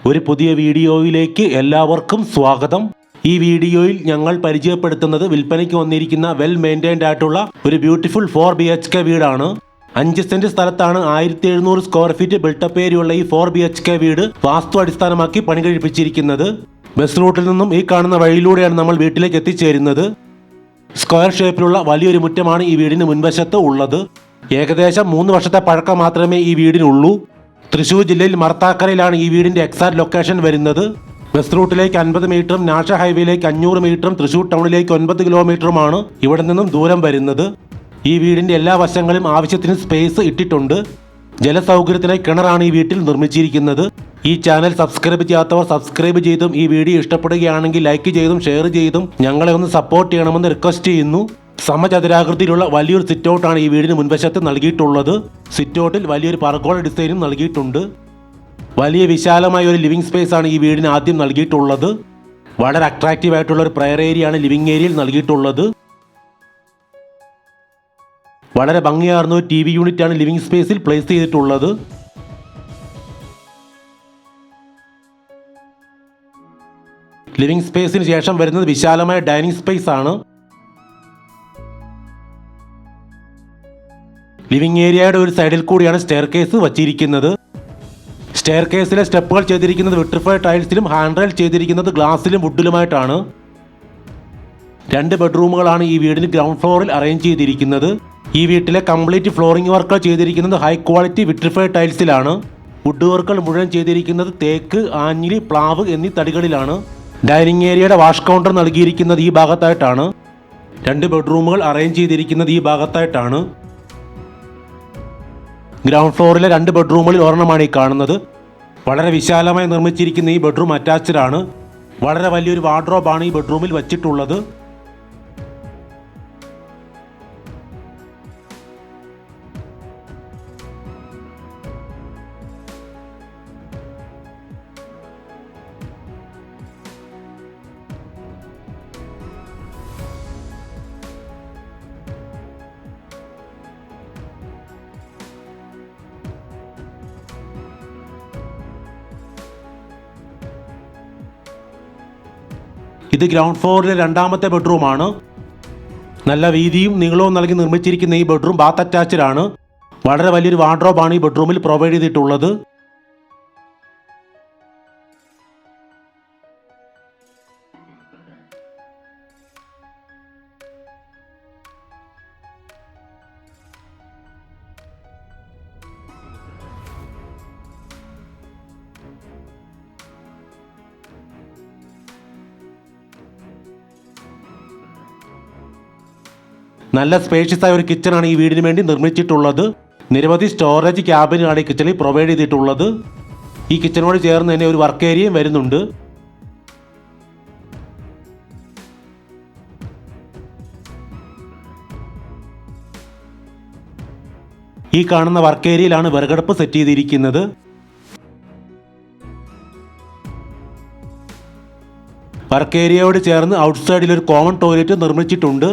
ഒരു പുതിയ വീഡിയോയിലേക്ക് എല്ലാവർക്കും സ്വാഗതം. ഈ വീഡിയോയിൽ ഞങ്ങൾ പരിചയപ്പെടുത്തുന്നത് വിൽപ്പനയ്ക്ക് വന്നിരിക്കുന്ന വെൽ മെയിൻറ്റൈൻഡ് ആയിട്ടുള്ള ഒരു ബ്യൂട്ടിഫുൾ 4 BHK വീടാണ്. 5 സെന്റ് സ്ഥലത്താണ് 1700 സ്ക്വയർ ഫീറ്റ് ബിൽട്ടപ്പ് ഏരിയയുള്ള ഈ 4 BHK വീട് വാസ്തു അടിസ്ഥാനമാക്കി പണി കഴിപ്പിച്ചിരിക്കുന്നത്. ബസ് റൂട്ടിൽ നിന്നും ഈ കാണുന്ന വഴിയിലൂടെയാണ് നമ്മൾ വീട്ടിലേക്ക് എത്തിച്ചേരുന്നത്. സ്ക്വയർ ഷേപ്പിലുള്ള വലിയൊരു മുറ്റമാണ് ഈ വീടിന് മുൻവശത്ത് ഉള്ളത്. ഏകദേശം 3 വർഷത്തെ പഴക്കം മാത്രമേ ഈ വീടിനുള്ളൂ. തൃശ്ശൂർ ജില്ലയിൽ മർത്താക്കരയിലാണ് ഈ വീടിന്റെ എക്സാക്ട് ലൊക്കേഷൻ വരുന്നത്. ബസ് റൂട്ടിലേക്ക് 50 മീറ്ററും നാഷണൽ ഹൈവേയിലേക്ക് 500 മീറ്ററും തൃശ്ശൂർ ടൗണിലേക്ക് 9 കിലോമീറ്ററുമാണ് ഇവിടെ നിന്നും ദൂരം വരുന്നത്. ഈ വീടിന്റെ എല്ലാ വശങ്ങളിലും ആവശ്യത്തിന് സ്പേസ് ഇട്ടിട്ടുണ്ട്. ജലസൗകര്യത്തിനായി കിണറാണ് ഈ വീട്ടിൽ നിർമ്മിച്ചിരിക്കുന്നത്. ഈ ചാനൽ സബ്സ്ക്രൈബ് ചെയ്യാത്തവർ സബ്സ്ക്രൈബ് ചെയ്തും ഈ വീഡിയോ ഇഷ്ടപ്പെടുകയാണെങ്കിൽ ലൈക്ക് ചെയ്തും ഷെയർ ചെയ്തും ഞങ്ങളെ ഒന്ന് സപ്പോർട്ട് ചെയ്യണമെന്ന് റിക്വസ്റ്റ് ചെയ്യുന്നു. സമചതുരാകൃതിയിലുള്ള വലിയൊരു സിറ്റ് ഔട്ടാണ് ഈ വീടിന് മുൻവശത്ത് നൽകിയിട്ടുള്ളത്. സിറ്റ് ഔട്ടിൽ വലിയൊരു പർഗോള ഡിസൈനും നൽകിയിട്ടുണ്ട്. വലിയ വിശാലമായ ഒരു ലിവിംഗ് സ്പേസ് ആണ് ഈ വീടിന് ആദ്യം നൽകിയിട്ടുള്ളത്. വളരെ അട്രാക്റ്റീവ് ആയിട്ടുള്ള ഒരു പ്രയർ ഏരിയ ആണ് ലിവിംഗ് ഏരിയയിൽ നൽകിയിട്ടുള്ളത്. വളരെ ഭംഗിയാർന്ന ഒരു TV യൂണിറ്റ് ആണ് ലിവിംഗ് സ്പേസിൽ പ്ലേസ് ചെയ്തിട്ടുള്ളത്. ലിവിംഗ് സ്പേസിന് ശേഷം വരുന്നത് വിശാലമായ ഡൈനിങ് സ്പേസ് ആണ്. ലിവിംഗ് ഏരിയയുടെ ഒരു സൈഡിൽ കൂടിയാണ് സ്റ്റെയർ കേസ് വച്ചിരിക്കുന്നത്. സ്റ്റെയർ കേസിലെ സ്റ്റെപ്പുകൾ ചെയ്തിരിക്കുന്നത് വിട്രിഫൈഡ് ടൈൽസിലും ഹാൻഡ് റെയിൽ ചെയ്തിരിക്കുന്നത് ഗ്ലാസിലും വുഡിലുമായിട്ടാണ്. 2 ബെഡ്റൂമുകളാണ് ഈ വീടിന് ഗ്രൗണ്ട് ഫ്ലോറിൽ അറേഞ്ച് ചെയ്തിരിക്കുന്നത്. ഈ വീട്ടിലെ കംപ്ലീറ്റ് ഫ്ലോറിംഗ് വർക്കുകൾ ചെയ്തിരിക്കുന്നത് ഹൈ ക്വാളിറ്റി വിട്രിഫൈഡ് ടൈൽസിലാണ്. വുഡ് വർക്കുകൾ മുഴുവൻ ചെയ്തിരിക്കുന്നത് തേക്ക്, ആഞ്ഞിലി, പ്ലാവ് എന്നീ തടികളിലാണ്. ഡൈനിങ് ഏരിയയുടെ വാഷ് കൗണ്ടർ നൽകിയിരിക്കുന്നത് ഈ ഭാഗത്തായിട്ടാണ്. 2 ബെഡ്റൂമുകൾ അറേഞ്ച് ചെയ്തിരിക്കുന്നത് ഈ ഭാഗത്തായിട്ടാണ്. ഗ്രൗണ്ട് ഫ്ലോറിലെ 2 ബെഡ്റൂമുകളിൽ ഒരെണ്ണമാണ് ഈ കാണുന്നത്. വളരെ വിശാലമായി നിർമ്മിച്ചിരിക്കുന്ന ഈ ബെഡ്റൂം അറ്റാച്ച്ഡ് ആണ്. വളരെ വലിയൊരു വാർഡ്രോബാണ് ഈ ബെഡ്റൂമിൽ വച്ചിട്ടുള്ളത്. ഇത് ഗ്രൗണ്ട് ഫ്ലോറിലെ 2ാമത്തെ ബെഡ്റൂമാണ്. നല്ല വീതിയും നീളവും നൽകി നിർമ്മിച്ചിരിക്കുന്ന ഈ ബെഡ്റൂം ബാത്ത് അറ്റാച്ച്ഡ് ആണ്. വളരെ വലിയൊരു വാർഡ്രോബാണ് ഈ ബെഡ്റൂമിൽ പ്രൊവൈഡ് ചെയ്തിട്ടുള്ളത്. നല്ല സ്പേഷ്യസ് ആയ ഒരു കിച്ചണാണ് ഈ വീടിന് വേണ്ടി നിർമ്മിച്ചിട്ടുള്ളത്. നിരവധി സ്റ്റോറേജ് ക്യാബിനാണ് ഈ കിച്ചണിൽ പ്രൊവൈഡ് ചെയ്തിട്ടുള്ളത്. ഈ കിച്ചണോട് ചേർന്ന് തന്നെ ഒരു വർക്ക് ഏരിയയും വരുന്നുണ്ട്. ഈ കാണുന്ന വർക്ക് ഏരിയയിലാണ് വിറകടുപ്പ് സെറ്റ് ചെയ്തിരിക്കുന്നത്. വർക്ക് ഏരിയയോട് ചേർന്ന് ഔട്ട്സൈഡിൽ ഒരു കോമൺ ടോയ്ലറ്റ് നിർമ്മിച്ചിട്ടുണ്ട്.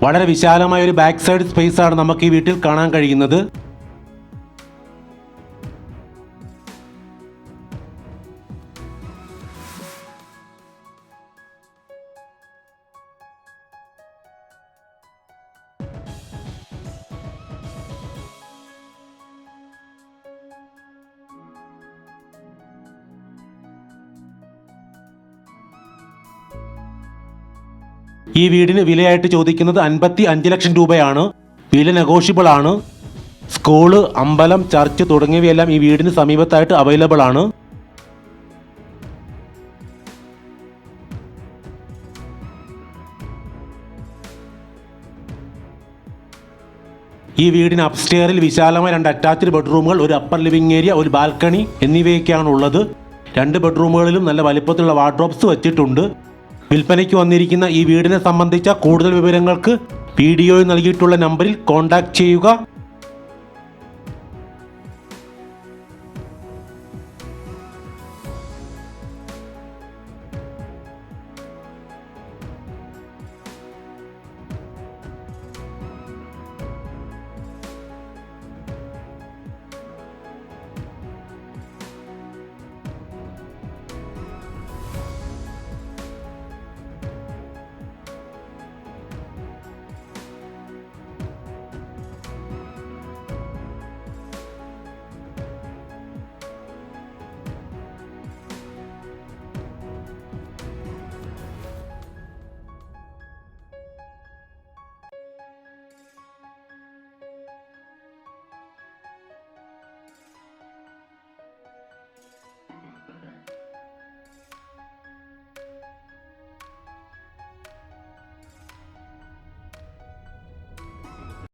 വളരെ വിശാലമായ ഒരു ബാക്ക് സൈഡ് സ്പേസ് ആണ് നമുക്ക് ഈ വീട്ടിൽ കാണാൻ കഴിയുന്നത്. ഈ വീടിന് വിലയായിട്ട് ചോദിക്കുന്നത് 55 ലക്ഷം രൂപയാണ്. വില നെഗോഷ്യബിൾ ആണ്. സ്കൂള്, അമ്പലം, ചർച്ച് തുടങ്ങിയവയെല്ലാം ഈ വീടിന് സമീപത്തായിട്ട് അവൈലബിൾ ആണ്. ഈ വീടിന് അപ്സ്റ്റെയറിൽ വിശാലമായ 2 അറ്റാച്ച്ഡ് ബെഡ്റൂമുകൾ, ഒരു അപ്പർ ലിവിംഗ് ഏരിയ, ഒരു ബാൽക്കണി എന്നിവയൊക്കെയാണ് ഉള്ളത്. 2 ബെഡ്റൂമുകളിലും നല്ല വലിപ്പത്തിലുള്ള വാർഡ്രോബ്സ് വെച്ചിട്ടുണ്ട്. വിൽപ്പനയ്ക്ക് വന്നിരിക്കുന്ന ഈ വീടിനെ സംബന്ധിച്ച കൂടുതൽ വിവരങ്ങൾക്ക് വീഡിയോയിൽ നൽകിയിട്ടുള്ള നമ്പറിൽ കോൺടാക്റ്റ് ചെയ്യുക.